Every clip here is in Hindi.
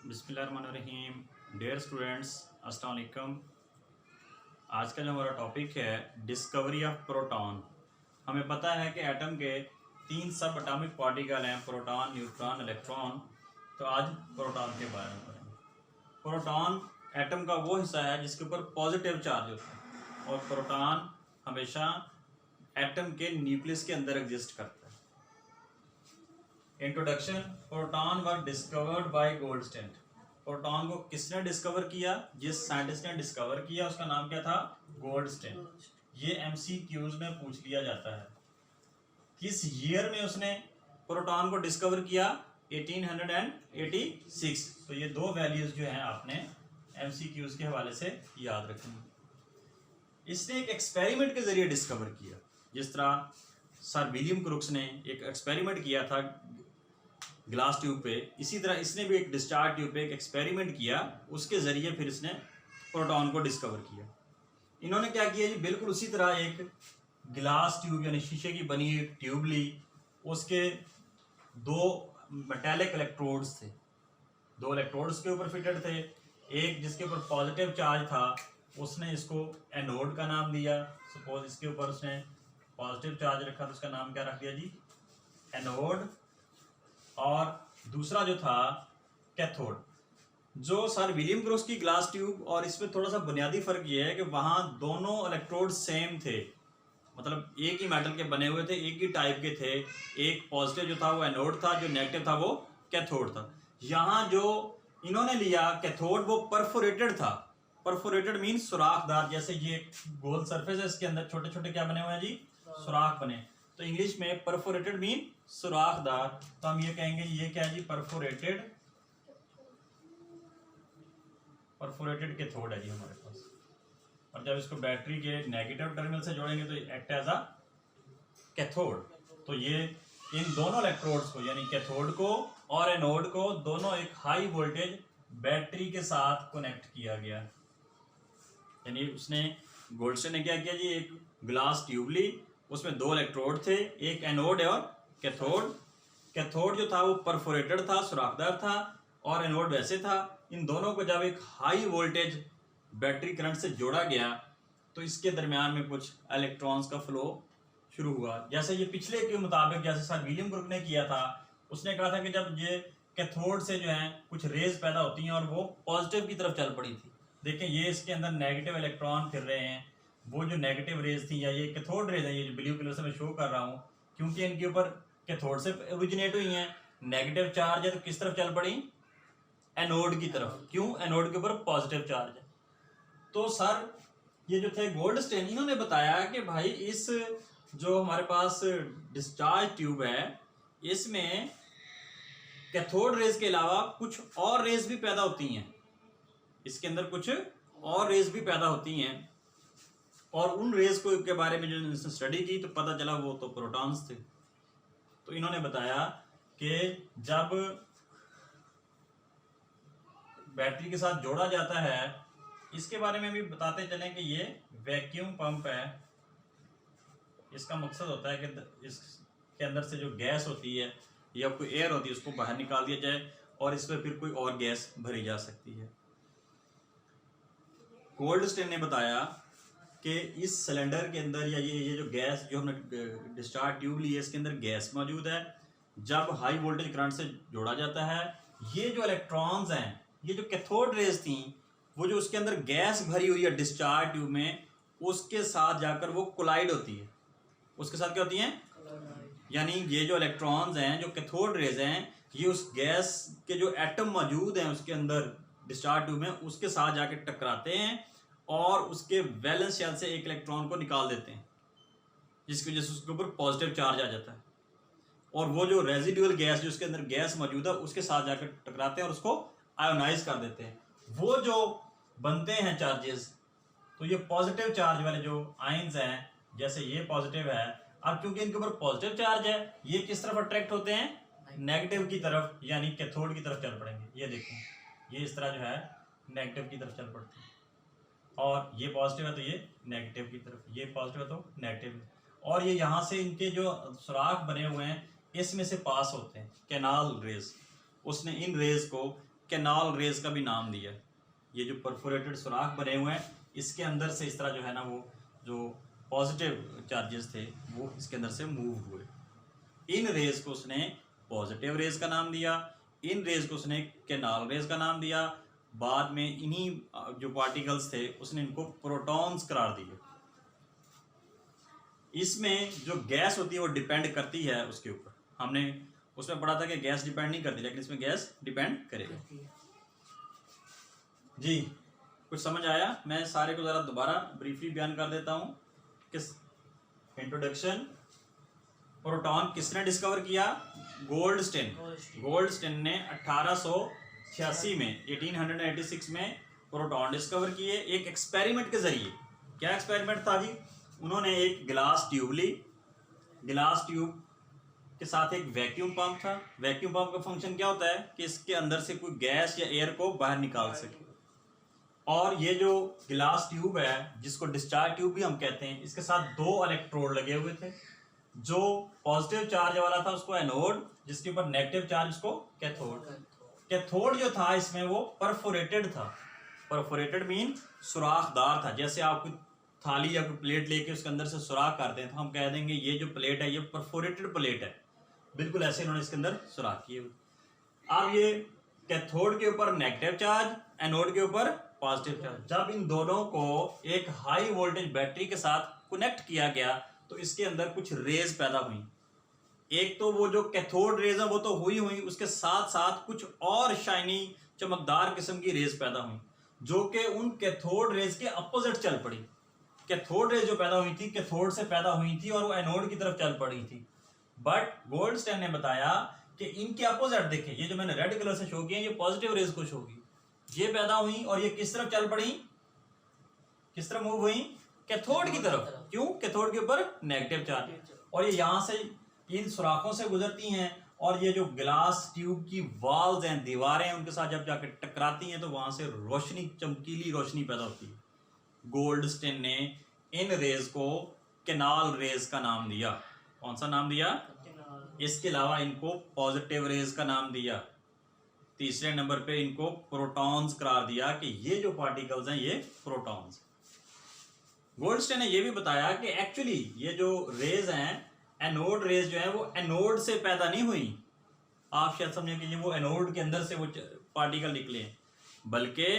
बिस्मिल्लाहिर्रहमानिर्रहीम। डियर स्टूडेंट्स, अस्सलाम वालेकुम। आज का जो हमारा टॉपिक है डिस्कवरी ऑफ प्रोटॉन। हमें पता है कि एटम के 3 सब एटॉमिक पार्टिकल हैं, प्रोटॉन, न्यूट्रॉन, इलेक्ट्रॉन। तो आज प्रोटॉन के बारे में पढ़ेंगे। प्रोटॉन एटम का वो हिस्सा है जिसके ऊपर पॉजिटिव चार्ज होता है और प्रोटॉन हमेशा एटम के न्यूक्लियस के अंदर एग्जिस्ट करता है। Introduction. Proton were discovered by Goldstein. Proton को किसने डिस्कवर किया? जिस साइंटिस्ट ने डिस्कवर किया उसका नाम क्या था? गोल्डस्टीन। ये एमसीक्यूज में पूछ लिया जाता है। किस ईयर में उसने प्रोटॉन को डिस्कवर किया? 1886। तो ये दो वैल्यूज जो हैं आपने एमसीक्यूज के हवाले से याद रखनी। इसने एक एक्सपेरिमेंट के जरिए डिस्कवर किया। जिस तरह सर विलियम क्रुक्स ने एक एक्सपेरिमेंट किया था ग्लास ट्यूब पे, इसी तरह इसने भी एक डिस्चार्ज ट्यूब पे एक एक्सपेरिमेंट किया, उसके ज़रिए फिर इसने प्रोटॉन को डिस्कवर किया। इन्होंने क्या किया जी, बिल्कुल उसी तरह एक गिलास ट्यूब यानी शीशे की बनी एक ट्यूब ली, उसके 2 मेटेलिक इलेक्ट्रोड्स थे, 2 इलेक्ट्रोड्स के ऊपर फिटेड थे। एक जिसके ऊपर पॉजिटिव चार्ज था उसने इसको एनोड का नाम दिया। सपोज इसके ऊपर उसने पॉजिटिव चार्ज रखा तो उसका नाम क्या रख दिया जी? एनोड। और दूसरा जो था कैथोड। जो सर विलियम क्रुक्स की ग्लास ट्यूब और इसमें थोड़ा सा बुनियादी फर्क ये है कि वहां दोनों इलेक्ट्रोड सेम थे, मतलब एक ही मेटल के बने हुए थे, एक ही टाइप के थे। एक पॉजिटिव जो था वो एनोड था, जो नेगेटिव था वो कैथोड था। यहाँ जो इन्होंने लिया कैथोड वो परफोरेटेड था। परफोरेटेड मीन सुराखदार। जैसे ये गोल सरफेस है, इसके अंदर छोटे छोटे क्या बने हुए हैं जी? सुराख बने। तो इंग्लिश में परफोरेटेड मीन सुराखदार। तो हम ये कहेंगे ये क्या है जी? परफोरेटेड। परफोरेटेड कैथोड है जी हमारे पास। और जब इसको बैटरी के नेगेटिव टर्मिनल से जोड़ेंगे तो एक्ट एज अ कैथोड। तो ये इन दोनों इलेक्ट्रोड्स को यानी कैथोड को और एनोड को दोनों एक हाई वोल्टेज बैटरी के साथ कनेक्ट किया गया। यानी उसने गोल्डस्टीन ने क्या किया जी, एक ग्लास ट्यूब ली, उसमें 2 इलेक्ट्रोड थे, एक एनोड और कैथोड। कैथोड जो था वो परफोरेटेड था, सुराखदार था, और एनोड वैसे था। इन दोनों को जब एक हाई वोल्टेज बैटरी करंट से जोड़ा गया तो इसके दरमियान में कुछ इलेक्ट्रॉन्स का फ्लो शुरू हुआ। जैसे ये पिछले के मुताबिक जैसे सर विलियम क्रुक ने किया था, उसने कहा था कि जब ये कैथोड से जो है कुछ रेज पैदा होती हैं और वो पॉजिटिव की तरफ चल पड़ी थी। देखें ये इसके अंदर नेगेटिव इलेक्ट्रॉन फिर रहे हैं, वो जो नेगेटिव रेज थी या ये कैथोड रेज है, ये जो ब्लू कलर से मैं शो कर रहा हूँ, क्योंकि इनके ऊपर कैथोड से ओरिजिनेट हुई हैं, नेगेटिव चार्ज है तो किस तरफ चल पड़ी? एनोड की तरफ। क्यों? एनोड के ऊपर पॉजिटिव चार्ज है। तो सर ये जो थे गोल्डस्टीन, इन्होंने बताया कि भाई इस जो हमारे पास डिस्चार्ज ट्यूब है इसमें कैथोड रेज के अलावा कुछ और रेज भी पैदा होती हैं। इसके अंदर कुछ और रेज भी पैदा होती हैं, और उन रेज को के बारे में जो स्टडी की तो पता चला वो तो प्रोटॉन्स थे। तो इन्होंने बताया कि जब बैटरी के साथ जोड़ा जाता है, इसके बारे में भी बताते चलें कि ये वैक्यूम पंप है। इसका मकसद होता है कि इसके अंदर से जो गैस होती है या कोई एयर होती है उसको बाहर निकाल दिया जाए और इस पर फिर कोई और गैस भरी जा सकती है। गोल्डस्टीन ने बताया कि इस सिलेंडर के अंदर या ये जो गैस जो हमने डिस्चार्ज ट्यूब ली है इसके अंदर गैस मौजूद है। जब हाई वोल्टेज करंट से जोड़ा जाता है, ये जो इलेक्ट्रॉन्स हैं, ये जो कैथोड रेज थी, वो जो उसके अंदर गैस भरी हुई है डिस्चार्ज ट्यूब में, उसके साथ जाकर वो कोलाइड होती है। उसके साथ क्या होती हैं? यानी ये जो इलेक्ट्रॉन्स हैं, जो कैथोड रेज हैं, ये उस गैस के जो एटम मौजूद हैं उसके अंदर डिस्चार्ज ट्यूब में, उसके साथ जाकर टकराते हैं और उसके वैलेंस शेल से एक इलेक्ट्रॉन को निकाल देते हैं, जिसकी वजह से उसके ऊपर पॉजिटिव चार्ज आ जाता है। और वो जो रेजिडुअल गैस जो उसके अंदर गैस मौजूद है उसके साथ जाकर टकराते हैं और उसको आयोनाइज कर देते हैं। वो जो बनते हैं चार्जेस, तो ये पॉजिटिव चार्ज वाले जो आयंस हैं, जैसे ये पॉजिटिव है, अब क्योंकि इनके ऊपर पॉजिटिव चार्ज है, ये किस तरफ अट्रैक्ट होते हैं? नेगेटिव की तरफ, यानी कैथोड की तरफ चल पड़ेंगे। ये देखें, ये इस तरह जो है नेगेटिव की तरफ चल पड़ते हैं, और ये पॉजिटिव है तो ये नेगेटिव की तरफ, ये पॉजिटिव है तो नेगेटिव। और ये यहाँ से इनके जो सुराख बने हुए हैं इसमें से पास होते हैं कैनाल रेज। उसने इन रेज को कैनाल रेज का भी नाम दिया। ये जो परफोरेटेड सुराख बने हुए हैं इसके अंदर से इस तरह जो है ना वो जो पॉजिटिव चार्जेस थे वो इसके अंदर से मूव हुए। इन रेज को उसने पॉजिटिव रेज का नाम दिया, इन रेज को उसने कैनाल रेज का नाम दिया। बाद में इन्हीं जो पार्टिकल्स थे उसने इनको प्रोटॉन्स करार दिए। इसमें जो गैस होती है वो डिपेंड करती है उसके ऊपर। हमने उसमें पढ़ा था कि गैस डिपेंड नहीं करती, लेकिन इसमें गैस डिपेंड करेगा। जी कुछ समझ आया? मैं सारे को ज़रा दोबारा ब्रीफली बयान कर देता हूँ। किस इंट्रोडक्शन, प्रोटॉन किसने डिस्कवर किया? गोल्डस्टेन। गोल्डस्टेन ने 1886 में 1886 में प्रोटॉन डिस्कवर किए एक एक्सपेरिमेंट के जरिए। क्या एक्सपेरिमेंट था जी? उन्होंने एक गिलास ट्यूब ली, गिलास ट्यूब के साथ एक वैक्यूम पंप था। वैक्यूम पंप का फंक्शन क्या होता है कि इसके अंदर से कोई गैस या एयर को बाहर निकाल सके। और ये जो गिलास ट्यूब है जिसको डिस्चार्ज ट्यूब भी हम कहते हैं, इसके साथ 2 इलेक्ट्रोड लगे हुए थे। जो पॉजिटिव चार्ज वाला था उसको एनोड, जिसके ऊपर नेगेटिव चार्ज उसको कैथोड। कैथोड जो था इसमें वो परफोरेटेड था। परफोरेटेड मीन सुराखदार था। जैसे आप कोई थाली या कोई प्लेट लेके उसके अंदर से सुराख करते हैं तो हम कह देंगे ये जो प्लेट है ये परफोरेटेड प्लेट है। बिल्कुल ऐसे इन्होंने इसके अंदर सुराख किए हुए। अब ये कैथोड के ऊपर नेगेटिव चार्ज, एनोड के ऊपर पॉजिटिव चार्ज। जब इन दोनों को एक हाई वोल्टेज बैटरी के साथ कनेक्ट किया गया तो इसके अंदर कुछ रेज पैदा हुई। एक तो वो जो कैथोड रेज है वो तो हुई, उसके साथ साथ कुछ और शाइनी चमकदार किस्म की रेज पैदा हुई जो कि उन कैथोड रेज के अपोजिट चल पड़ी। कैथोड रेज जो पैदा हुई थी कैथोड से पैदा हुई थी और वो एनोड की तरफ चल पड़ी थी। बट गोल्डस्टेन ने बताया कि इनके अपोजिट देखें, ये जो मैंने रेड कलर से शो किया ये पॉजिटिव रेज को शो की, ये पैदा हुई और ये किस तरफ चल पड़ी, किस तरफ मूव हुई? कैथोड की तरफ। क्यों? कैथोड के ऊपर नेगेटिव चार्ज। और ये यहां से इन सुराखों से गुजरती हैं और ये जो गिलास ट्यूब की वॉल्स हैं, दीवारें हैं, उनके साथ जब जाकर टकराती हैं तो वहां से रोशनी, चमकीली रोशनी पैदा होती है। गोल्डस्टेन ने इन रेज को कैनाल रेज का नाम दिया। कौन सा नाम दिया? इसके अलावा इनको पॉजिटिव रेज का नाम दिया। तीसरे नंबर पे इनको प्रोटॉन्स करार दिया कि ये जो पार्टिकल्स हैं ये प्रोटॉन्स। गोल्डस्टेन ने यह भी बताया कि एक्चुअली ये जो रेज हैं, एनोड रेज जो है वो एनोड से पैदा नहीं हुई। आप शायद समझें कि ये वो एनोड के अंदर से वो पार्टिकल निकले, बल्कि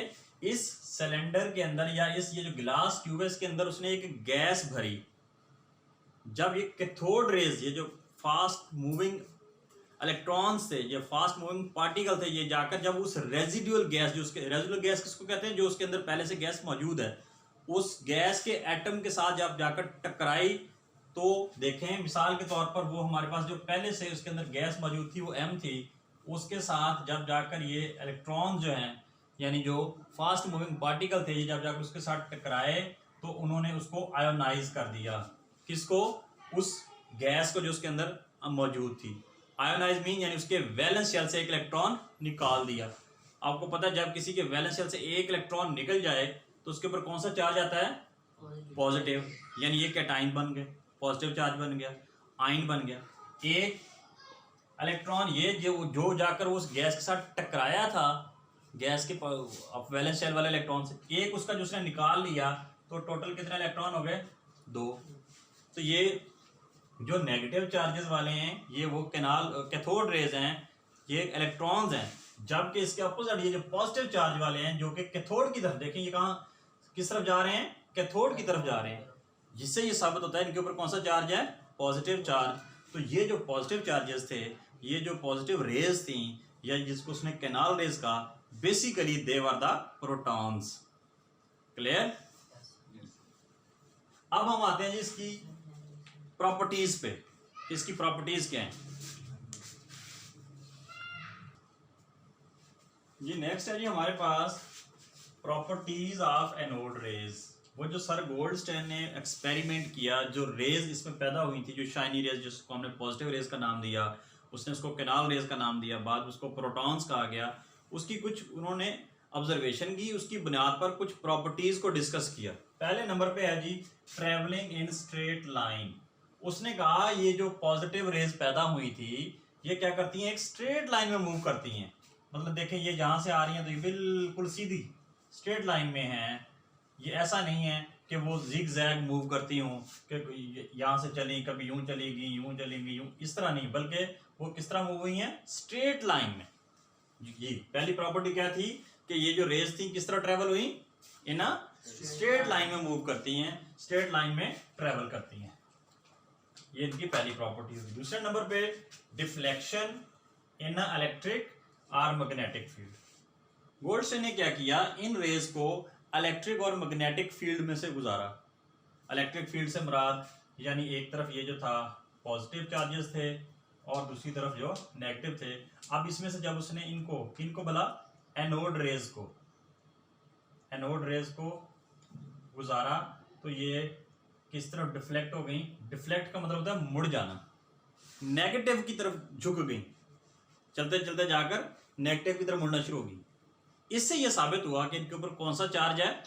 इस सिलेंडर के अंदर या इस ये जो गिलास ट्यूब है इसके अंदर उसने एक गैस भरी। जब ये कैथोड रेज, ये जो फास्ट मूविंग इलेक्ट्रॉन्स थे, ये फास्ट मूविंग पार्टिकल थे, ये जाकर जब उस रेजिडुअल गैस, जो उसके रेजिडुअल गैस किसको कहते हैं, जो उसके अंदर पहले से गैस मौजूद है, उस गैस के एटम के साथ जब जाकर टकराई तो देखें मिसाल के तौर पर वो हमारे पास जो पहले से उसके अंदर गैस मौजूद थी वो M थी, उसके साथ जब जाकर ये इलेक्ट्रॉन जो हैं यानी जो फास्ट मूविंग पार्टिकल थे ये जब जाकर उसके साथ टकराए तो उन्होंने उसको आयोनाइज कर दिया। किसको? उस गैस को जो उसके अंदर मौजूद थी। आयोनाइज मीन यानी उसके वैलेंस शेल से एक इलेक्ट्रॉन निकाल दिया। आपको पता है जब किसी के वैलेंस शेल से एक इलेक्ट्रॉन निकल जाए तो उसके ऊपर कौन सा चार्ज आता है? पॉजिटिव। यानी ये कैटाइन बन गए, पॉजिटिव चार्ज बन गया, आयन बन गया। एक इलेक्ट्रॉन ये जो जाकर उस गैस के साथ टकराया था, गैस के वैलेंस शेल वाले इलेक्ट्रॉन से, एक उसका जो उसने निकाल लिया तो टोटल कितने इलेक्ट्रॉन हो गए? 2। तो ये जो नेगेटिव चार्जेस वाले हैं ये वो कैथोड रेज हैं, ये इलेक्ट्रॉन्स हैं। जबकि इसके अपोजिट ये जो पॉजिटिव चार्ज वाले हैं जो कि कैथोड की तरफ, देखें ये कहाँ किस तरफ जा रहे हैं? कैथोड की तरफ जा रहे हैं। जिससे ये साबित होता है इनके ऊपर कौन सा चार्ज है? Positive charge. तो ये जो पॉजिटिव चार्जेस थे, ये जो पॉजिटिव रेज थी या जिसको उसने कैनाल रेज का, basically they were the protons. Clear? अब हम आते हैं जी इसकी प्रॉपर्टीज पे। इसकी प्रॉपर्टीज क्या हैं जी? नेक्स्ट है जी हमारे पास प्रॉपर्टीज ऑफ एनोड रेज। वो जो सर गोल्डस्टेन ने एक्सपेरिमेंट किया, जो रेज इसमें पैदा हुई थी, जो शाइनी रेज जिसको हमने पॉजिटिव रेज का नाम दिया, उसने उसको कैनाल रेज का नाम दिया, बाद उसको प्रोटॉन्स कहा गया। उसकी कुछ उन्होंने ऑब्जर्वेशन की, उसकी बुनियाद पर कुछ प्रॉपर्टीज को डिस्कस किया। पहले नंबर पे है जी ट्रेवलिंग इन स्ट्रेट लाइन। उसने कहा ये जो पॉजिटिव रेज पैदा हुई थी ये क्या करती हैं? एक स्ट्रेट लाइन में मूव करती हैं। मतलब देखें ये जहाँ से आ रही हैं तो ये बिल्कुल सीधी स्ट्रेट लाइन में है, ये ऐसा नहीं है कि वो जिग जैग मूव करती हूँ कि यहाँ से चली, कभी यूं चलेगी, यूं चलेगी, यूं, इस तरह नहीं, बल्कि वो किस तरह मूव हुई हैं, स्ट्रेट लाइन में। ये पहली प्रॉपर्टी क्या थी कि ये जो रेज थी किस तरह ट्रेवल हुई, इन अ स्ट्रेट लाइन में मूव करती हैं, स्ट्रेट लाइन में ट्रेवल करती हैं, ये इनकी पहली प्रॉपर्टी हुई। दूसरे नंबर पे डिफ्लेक्शन इन अ इलेक्ट्रिक और मैग्नेटिक फील्ड। गोल्डस्टीन ने क्या किया, इन रेज को इलेक्ट्रिक और मैग्नेटिक फील्ड में से गुजारा। इलेक्ट्रिक फील्ड से मुराद यानी एक तरफ ये जो था पॉजिटिव चार्जेस थे और दूसरी तरफ जो नेगेटिव थे। अब इसमें से जब उसने किनको बोला, एनोड रेज को गुजारा तो ये किस तरफ डिफ्लेक्ट हो गई। डिफ्लेक्ट का मतलब होता है मुड़ जाना, नेगेटिव की तरफ झुक गई, चलते चलते जाकर नेगेटिव की तरफ मुड़ना शुरू हो गई। इससे यह साबित हुआ कि इनके ऊपर कौन सा चार्ज है,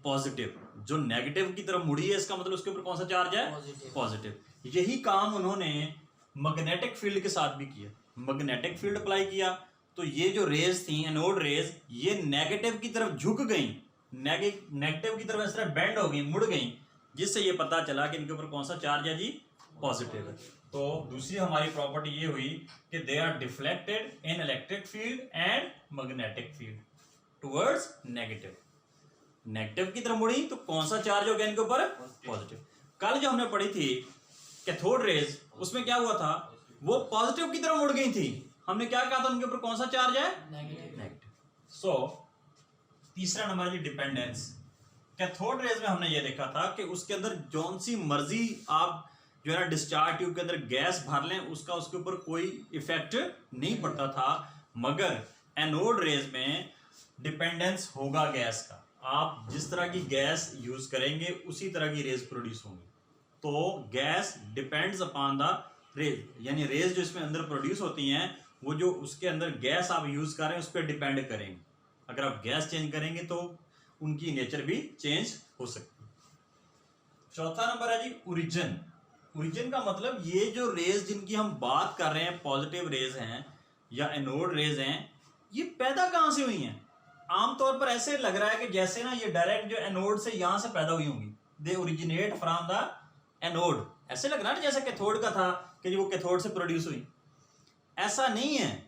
पॉजिटिव। जो नेगेटिव की तरफ मुड़ी है इसका मतलब उसके ऊपर कौन सा चार्ज है, पॉजिटिव। यही काम उन्होंने मैग्नेटिक फील्ड के साथ भी किया। मैग्नेटिक फील्ड अप्लाई किया तो ये जो रेज थी, एनोड रेज, ये नेगेटिव की तरफ झुक गई, नेगेटिव की तरफ इस तरह बेंड हो गई, मुड़ गई, जिससे ये पता चला कि इनके ऊपर कौन सा चार्ज है जी, पॉजिटिव है। तो दूसरी हमारी प्रॉपर्टी ये हुई कि they are deflected in electric field and magnetic field towards negative. Negative की तरफ मुड़ी तो कौन सा चार्ज हो गया इनके ऊपर, पॉजिटिव। कल जो हमने पढ़ी थी कैथोड रेज, उसमें क्या हुआ था, वो पॉजिटिव की तरफ मुड़ गई थी। हमने क्या कहा था, उनके ऊपर कौन सा चार्ज है, नेगेटिव। सो तीसरा नंबर है डिपेंडेंस। कैथोड रेज में हमने ये देखा था कि उसके अंदर जौन सी मर्जी आप जो है ना डिस्चार्ज ट्यूब के अंदर गैस भर लें, उसका उसके ऊपर कोई इफेक्ट नहीं पड़ता था। मगर एनोड रेज में डिपेंडेंस होगा गैस का। आप जिस तरह की गैस यूज करेंगे उसी तरह की रेज प्रोड्यूस होंगी। तो gas depends upon the rays, यानी रेज जो इसमें अंदर प्रोड्यूस होती हैं वो जो उसके अंदर गैस आप यूज कर रहे हैं उस पर डिपेंड करेंगे। अगर आप गैस चेंज करेंगे तो उनकी नेचर भी चेंज हो सकती है। चौथा नंबर है जी ओरिजिन। ओरिजिन का मतलब ये जो रेज जिनकी हम बात कर रहे हैं, पॉजिटिव रेज हैं या एनोड रेज हैं, ये पैदा कहां से हुई हैं। आमतौर पर ऐसे लग रहा है कि जैसे ना ये डायरेक्ट जो एनोड से यहां से पैदा हुई होंगी, they originate from the anode. ऐसे लग रहा है जैसे कैथोड का था कि वो कैथोड से प्रोड्यूस हुई। ऐसा नहीं है,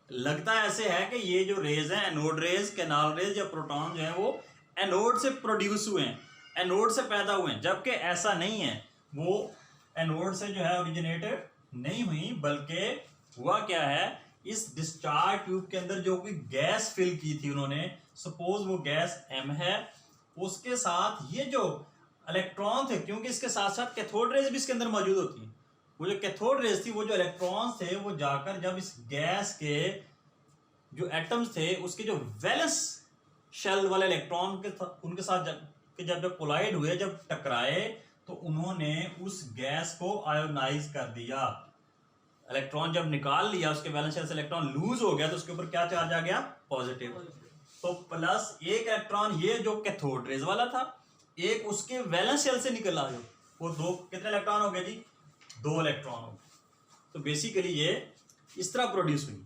लगता ऐसे है कि ये जो रेज है, एनोड रेज, कैनाल रेज या प्रोटॉन जो है वो एनोड से प्रोड्यूस हुए हैं, एनोड से पैदा हुए हैं, जबकि ऐसा नहीं है। वो एनोड से जो है ओरिजिनेटेड नहीं हुई, बल्कि हुआ क्या है, इस डिस्चार्ज ट्यूब के अंदर जो कोई गैस फिल की थी उन्होंने, सपोज वो गैस M है, उसके साथ ये जो इलेक्ट्रॉन थे, क्योंकि इसके साथ साथ कैथोड रेज भी इसके अंदर मौजूद होती है, वो जो कैथोड रेज थी, वो जो इलेक्ट्रॉन थे वो जाकर जब इस गैस के जो एटम्स थे उसके जो वैलेंस शेल वाले इलेक्ट्रॉन के उनके साथ जब कोलाइड हुए, जब टकराए, तो उन्होंने उस गैस को आयोनाइज कर दिया। इलेक्ट्रॉन जब निकाल लिया, उसके वैलेंस शेल से इलेक्ट्रॉन लूज हो गया, तो उसके ऊपर क्या चार्ज आ गया, पॉजिटिव। तो प्लस एक इलेक्ट्रॉन ये जो कैथोड रेज वाला था, एक उसके वैलेंस शेल से निकला, जो वो दो, कितने इलेक्ट्रॉन हो गए जी, 2 इलेक्ट्रॉन हो गए। तो बेसिकली ये इस तरह प्रोड्यूस हुई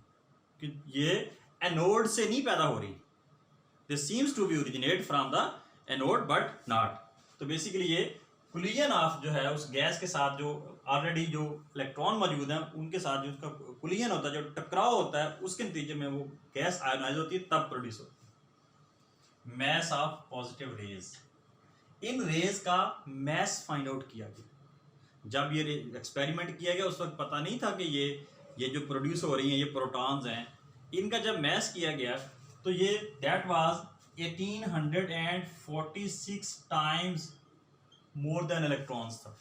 कि ये एनोड से नहीं पैदा हो रही, this seems to be originate from the anode but not. तो बेसिकली ये कोलिजन ऑफ जो है उस गैस के साथ, जो ऑलरेडी जो इलेक्ट्रॉन मौजूद हैं उनके साथ जो उसका कोलिजन होता है, जो टकराव होता है, उसके नतीजे में वो गैस आयोनाइज होती है, तब प्रोड्यूस होती है। मैस ऑफ पॉजिटिव रेज, इन रेज का मैस फाइंड आउट किया गया। जब ये एक्सपेरिमेंट किया गया उस वक्त पता नहीं था कि ये जो प्रोड्यूस हो रही हैं ये प्रोटॉन्स हैं। इनका जब मैस किया गया तो ये that was 1846 times more than electrons था।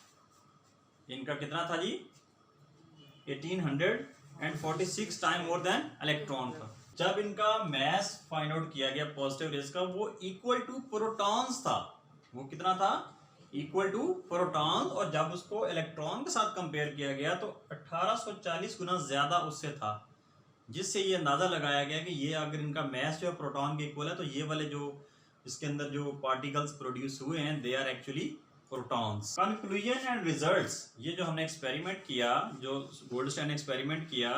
इनका कितना था जी, 1846 टाइम मोर देन इलेक्ट्रॉन था। जब इनका मैस फाइंड आउट किया गया पॉजिटिव रेज का, वो इक्वल टू प्रोटॉन्स था। वो कितना था, इक्वल टू प्रोटॉन। और जब उसको इलेक्ट्रॉन के साथ कंपेयर किया गया तो 1840 गुना ज्यादा उससे था, जिससे ये अंदाजा लगाया गया कि ये अगर इनका मैस जो है प्रोटॉन के इक्वल है, तो ये वाले जो इसके अंदर जो पार्टिकल्स प्रोड्यूस हुए हैं, they are actually protons. Conclusion and results, ये जो हमने एक्सपेरिमेंट किया, जो गोल्डस्टीन ने एक्सपेरिमेंट किया,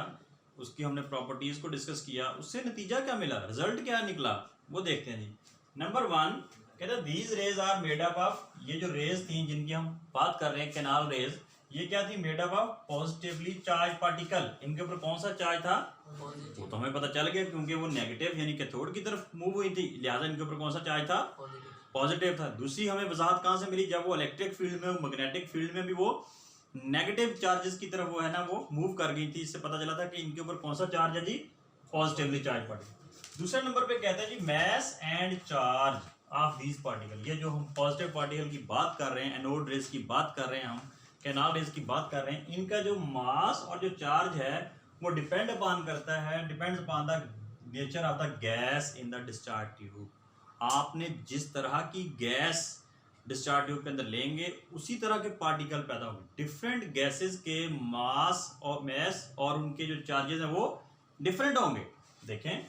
उसकी हमने प्रॉपर्टीज को डिस्कस किया, उससे नतीजा क्या मिला, रिजल्ट क्या निकला, वो देखते हैं जी। नंबर 1 कहते हैं these rays are made up of, ये जो रेज थी जिनकी हम बात कर रहे हैं कैनाल रेज, ये क्या थी, made up of positively charge particle. इनके ऊपर कौन सा चार्ज था, वो तो हमें पता चल गया क्योंकि वो नेगेटिव यानी कैथोड की तरफ मूव हुई थी, लिहाजा इनके ऊपर कौन सा चार्ज था, पॉजिटिव था। दूसरी हमें वजाहत कहाँ से मिली, जब वो इलेक्ट्रिक फील्ड में, मैग्नेटिक फील्ड में भी वो नेगेटिव चार्जेस की तरफ वो है ना वो मूव कर गई थी, इससे पता चला था कि इनके ऊपर कौन सा चार्ज है जी, पॉजिटिवली चार्ज पार्टिकल। दूसरे नंबर पे कहते हैं जी mass and charge of these particle, ये जो हम पॉजिटिव पार्टिकल की बात कर रहे हैं, एनोड रेज की बात कर रहे हैं, हम कैनाल रेज की बात कर रहे हैं, इनका जो मास और जो चार्ज है वो डिपेंड अपॉन करता है, depends upon the nature of the gas in the discharge tube. आपने जिस तरह की गैस डिस्चार्ज ट्यूब के अंदर लेंगे उसी तरह के पार्टिकल पैदा होंगे। डिफरेंट गैसेस के मास और मैस और उनके जो चार्जेस हैं वो डिफरेंट होंगे। देखें,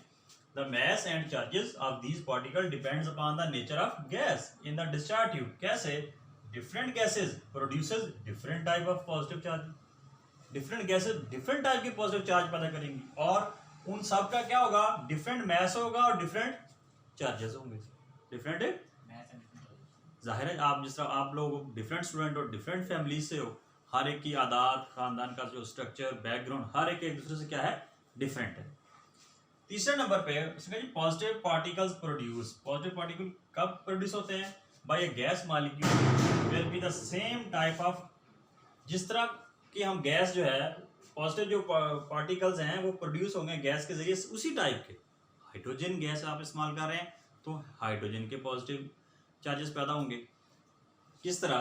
the mass and charges of these particle depends upon the nature of gas in the discharge tube. कैसे, different gases produces different type of positive charge, different gases different type के पॉजिटिव चार्ज पैदा करेंगी और उन सब का क्या होगा, डिफरेंट मैस होगा और डिफरेंट चार्जेस होंगे, डिफरेंट। जाहिर है आप जिस तरह आप लोग डिफरेंट स्टूडेंट और डिफरेंट फैमिली से हो, हर एक की आदात, खानदान का जो स्ट्रक्चर, बैकग्राउंड, हर एक दूसरे से क्या है, डिफरेंट है। तीसरे नंबर पे positive particles produce, positive particle कब प्रोड्यूस होते हैं, by a gas molecule will be the same type of, जिस तरह कि हम गैस जो है पॉजिटिव जो पार्टिकल्स हैं वो प्रोड्यूस होंगे गैस के जरिए उसी टाइप के। हाइड्रोजन गैस आप इस्तेमाल कर रहे हैं तो हाइड्रोजन के पॉजिटिव चार्जेस पैदा होंगे। किस तरह,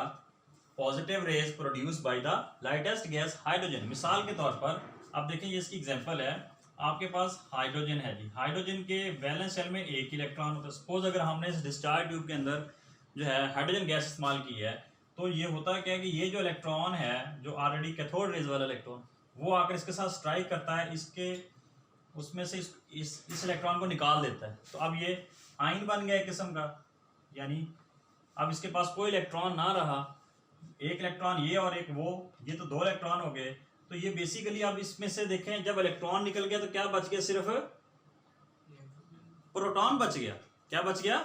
positive raise produce by the lightest gas hydrogen. मिसाल के तौर पर आप देखें, ये इसकी एग्जांपल है, आपके पास हाइड्रोजन है जी, हाइड्रोजन के वैलेंस शेल में एक इलेक्ट्रॉन होता है। सपोज अगर हमने इस डिस्चार्ज ट्यूब के अंदर जो है हाइड्रोजन गैस इस्तेमाल की है तो ये होता क्या है कि ये जो इलेक्ट्रॉन है जो ऑलरेडी कैथोड रेज वाला इलेक्ट्रॉन, वो आकर इसके साथ स्ट्राइक करता है, इसके उसमें से इस इलेक्ट्रॉन को निकाल देता है। तो अब ये आयन बन गया एक किस्म का, यानी अब इसके पास कोई इलेक्ट्रॉन ना रहा, एक इलेक्ट्रॉन ये और एक वो, ये तो दो इलेक्ट्रॉन हो गए। तो ये बेसिकली अब इसमें से देखें, जब इलेक्ट्रॉन निकल गया तो क्या बच गया, सिर्फ प्रोटॉन बच गया। क्या बच गया,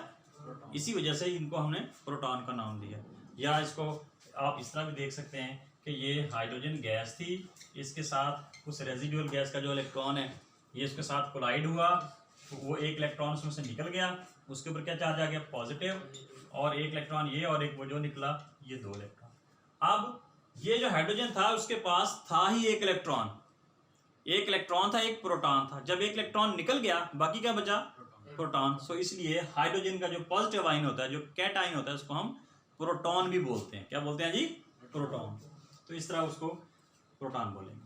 इसी वजह से इनको हमने प्रोटॉन का नाम दिया। या इसको आप इस तरह भी देख सकते हैं कि ये हाइड्रोजन गैस थी, इसके साथ उस रेजिडुअल गैस का जो इलेक्ट्रॉन है ये इसके साथ कोलाइड हुआ, तो वो एक इलेक्ट्रॉन उसमें से निकल गया, उसके ऊपर क्या चार्ज आ गया, पॉजिटिव, और एक इलेक्ट्रॉन ये और एक वो जो निकला, ये दो इलेक्ट्रॉन। अब ये जो हाइड्रोजन था उसके पास था ही एक इलेक्ट्रॉन था, एक प्रोटॉन था। जब एक इलेक्ट्रॉन निकल गया बाकी क्या बचा, प्रोटॉन। सो इसलिए हाइड्रोजन का जो पॉजिटिव आयन होता है, जो कैटायन होता है, उसको हम प्रोटॉन भी बोलते हैं। क्या बोलते हैं जी, प्रोटॉन। तो इस तरह उसको प्रोटॉन बोलेंगे।